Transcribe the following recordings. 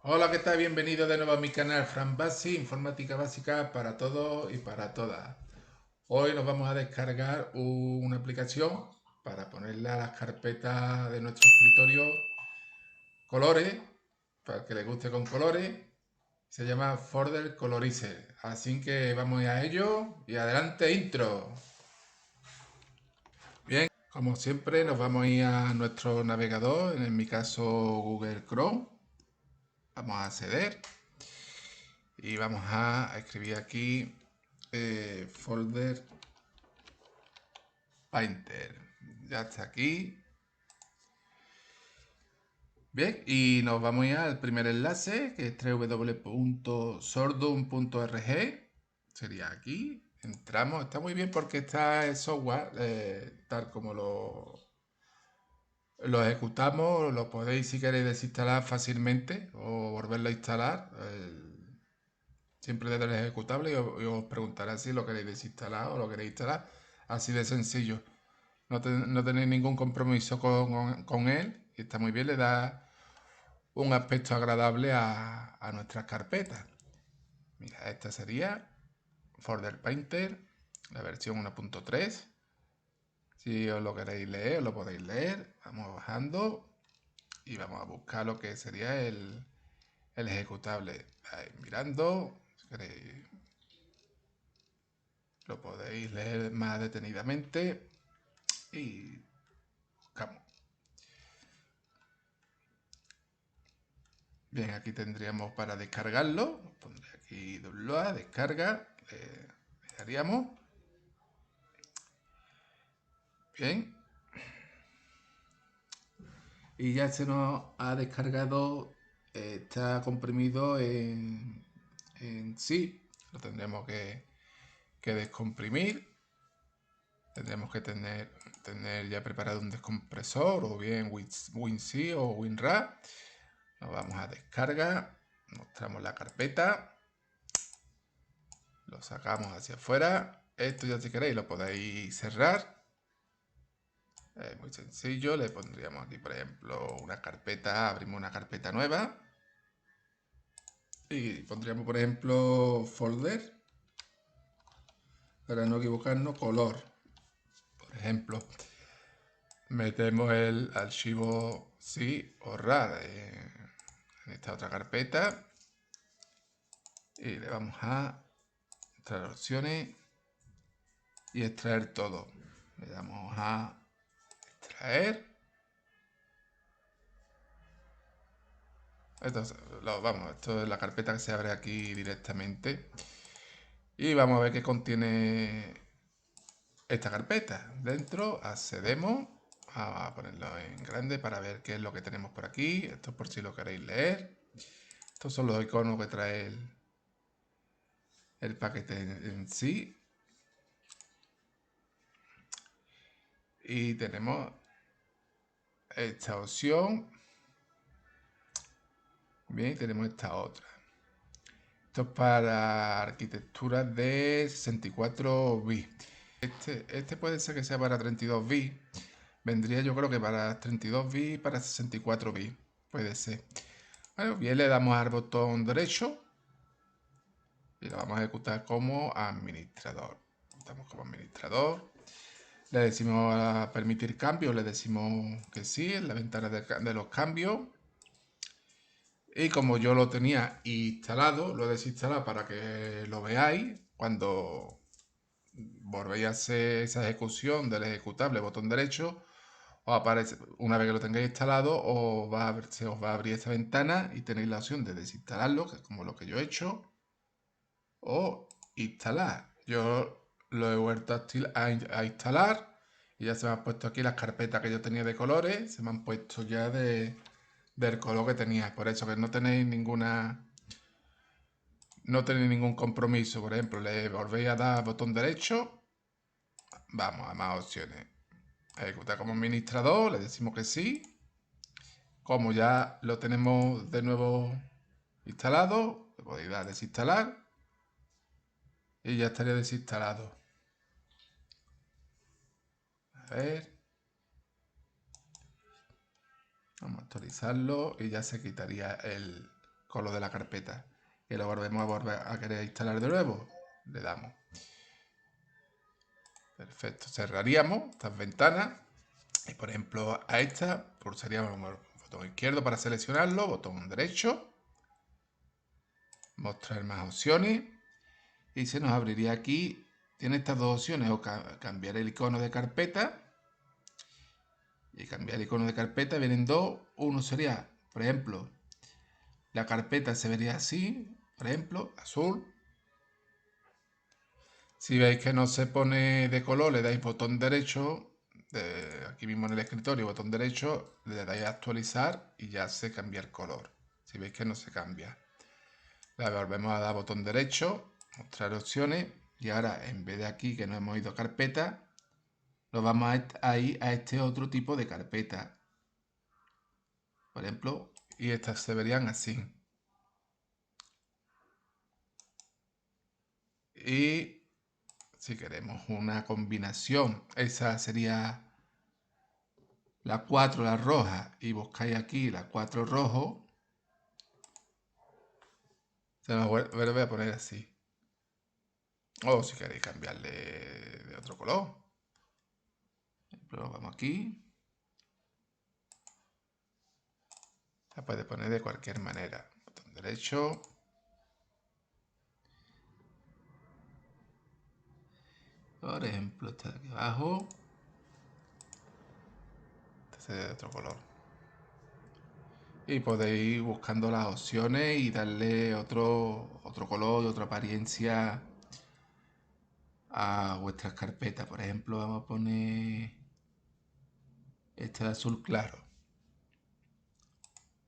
Hola, ¿qué tal? Bienvenido de nuevo a mi canal Fran Basi, informática básica para todos y para todas. Hoy nos vamos a descargar una aplicación para ponerle a las carpetas de nuestro escritorio colores, para el que le guste con colores. Se llama Folder Colorizer. Así que vamos a ello y adelante intro. Bien, como siempre nos vamos a ir a nuestro navegador, en mi caso Google Chrome. Vamos a acceder. Y vamos a escribir aquí folder painter. Ya está aquí. Bien, y nos vamos a ir al primer enlace, que es www.sordum.org. Sería aquí. Entramos. Está muy bien porque está el software tal como lo ejecutamos. Lo podéis, si queréis, desinstalar fácilmente o volverlo a instalar. Siempre desde el ejecutable y os preguntará si lo queréis desinstalar o lo queréis instalar. Así de sencillo. No tenéis ningún compromiso con él y está muy bien, le da un aspecto agradable a nuestras carpetas. Mira, esta sería Folder Painter, la versión 1.3. Si os lo queréis leer, os lo podéis leer. Vamos bajando y vamos a buscar lo que sería el ejecutable. Ahí, mirando, si queréis, lo podéis leer más detenidamente y buscamos. Bien, aquí tendríamos para descargarlo. Pondré aquí download, descarga. Le daríamos. Bien. Y ya se nos ha descargado. Está comprimido en sí. Lo tendremos que descomprimir. Tendremos que tener ya preparado un descompresor o bien WinC o WinRAR. Nos vamos a descarga. Mostramos la carpeta. Lo sacamos hacia afuera. Esto ya si queréis lo podéis cerrar. Es muy sencillo. Le pondríamos aquí, por ejemplo, una carpeta. Abrimos una carpeta nueva. Y pondríamos, por ejemplo, folder. Para no equivocarnos, color. Por ejemplo, metemos el archivo sí o RAR en esta otra carpeta. Y le vamos a extraer opciones y extraer todo. Le damos a extraer. Esto es la carpeta que se abre aquí directamente. Y vamos a ver qué contiene esta carpeta. Dentro accedemos. Vamos a ponerlo en grande para ver qué es lo que tenemos por aquí. Esto es por si lo queréis leer. Estos son los iconos que trae el paquete en sí. Y tenemos esta opción. Bien, tenemos esta otra. Esto es para arquitectura de 64 bits. Este puede ser que sea para 32 bits. Vendría yo creo que para 32 bits y para 64 bits. Puede ser. Bueno, bien, le damos al botón derecho y lo vamos a ejecutar como administrador. Estamos como administrador. Le decimos a permitir cambios, le decimos que sí en la ventana de los cambios. Y como yo lo tenía instalado, lo he desinstalado para que lo veáis. Cuando volvéis a hacer esa ejecución del ejecutable, botón derecho, os aparece, una vez que lo tengáis instalado, se os va a abrir esta ventana y tenéis la opción de desinstalarlo, que es como lo que yo he hecho, o instalar. Yo lo he vuelto a instalar y ya se me han puesto aquí las carpetas que yo tenía de colores, se me han puesto ya del color que tenía. Por eso que no tenéis ningún compromiso. Por ejemplo, le volvéis a dar botón derecho, vamos a más opciones. Ejecutar como administrador, le decimos que sí. Como ya lo tenemos de nuevo instalado, le podéis dar a desinstalar y ya estaría desinstalado. A ver, vamos a actualizarlo y ya se quitaría el con lo de la carpeta. Que lo volver a querer instalar de nuevo. Le damos. Perfecto. Cerraríamos estas ventanas. Y por ejemplo a esta pulsaríamos el botón izquierdo para seleccionarlo. Botón derecho. Mostrar más opciones. Y se nos abriría aquí. Tiene estas dos opciones. O cambiar el icono de carpeta. Y cambiar el icono de carpeta vienen dos. Uno sería, por ejemplo, la carpeta se vería así, por ejemplo, azul. Si veis que no se pone de color, le dais botón derecho, aquí mismo en el escritorio, botón derecho, le dais a actualizar y ya se cambia el color. Si veis que no se cambia. Le volvemos a dar botón derecho, mostrar opciones, y ahora en vez de aquí que no hemos ido a carpeta, nos vamos a ir a este otro tipo de carpeta. Por ejemplo, y estas se verían así. Y si queremos una combinación, esa sería la 4, la roja, y buscáis aquí la 4 rojo, se nos vuelve a poner así. O si queréis cambiarle de otro color. Por ejemplo, vamos aquí. La puede poner de cualquier manera. Botón derecho. Por ejemplo, esta de aquí abajo. Este es de otro color. Y podéis ir buscando las opciones y darle otro color y otra apariencia a vuestras carpetas. Por ejemplo, vamos a poner esta de azul claro.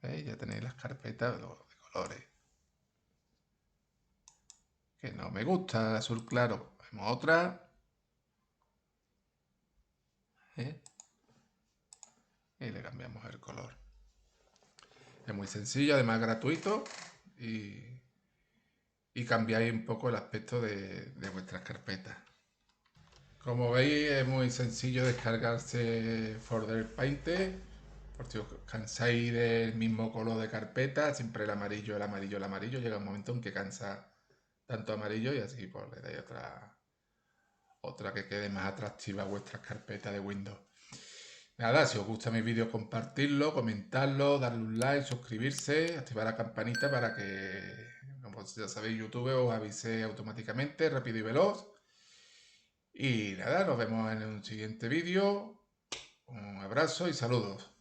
¿Veis? Ya tenéis las carpetas de colores. Que no me gusta el azul claro. Vemos otra. Y le cambiamos el color. Es muy sencillo, además gratuito. Y cambiáis un poco el aspecto de vuestras carpetas. Como veis, es muy sencillo descargarse Folder Painter. Por si os cansáis del mismo color de carpeta, siempre el amarillo, el amarillo, el amarillo. Llega un momento en que cansa tanto amarillo y así pues le dais otra que quede más atractiva a vuestras carpetas de Windows. Nada, si os gusta mi vídeo, compartirlo, comentarlo, darle un like, suscribirse, activar la campanita para que, como ya sabéis, YouTube os avise automáticamente, rápido y veloz. Y nada, nos vemos en un siguiente vídeo. Un abrazo y saludos.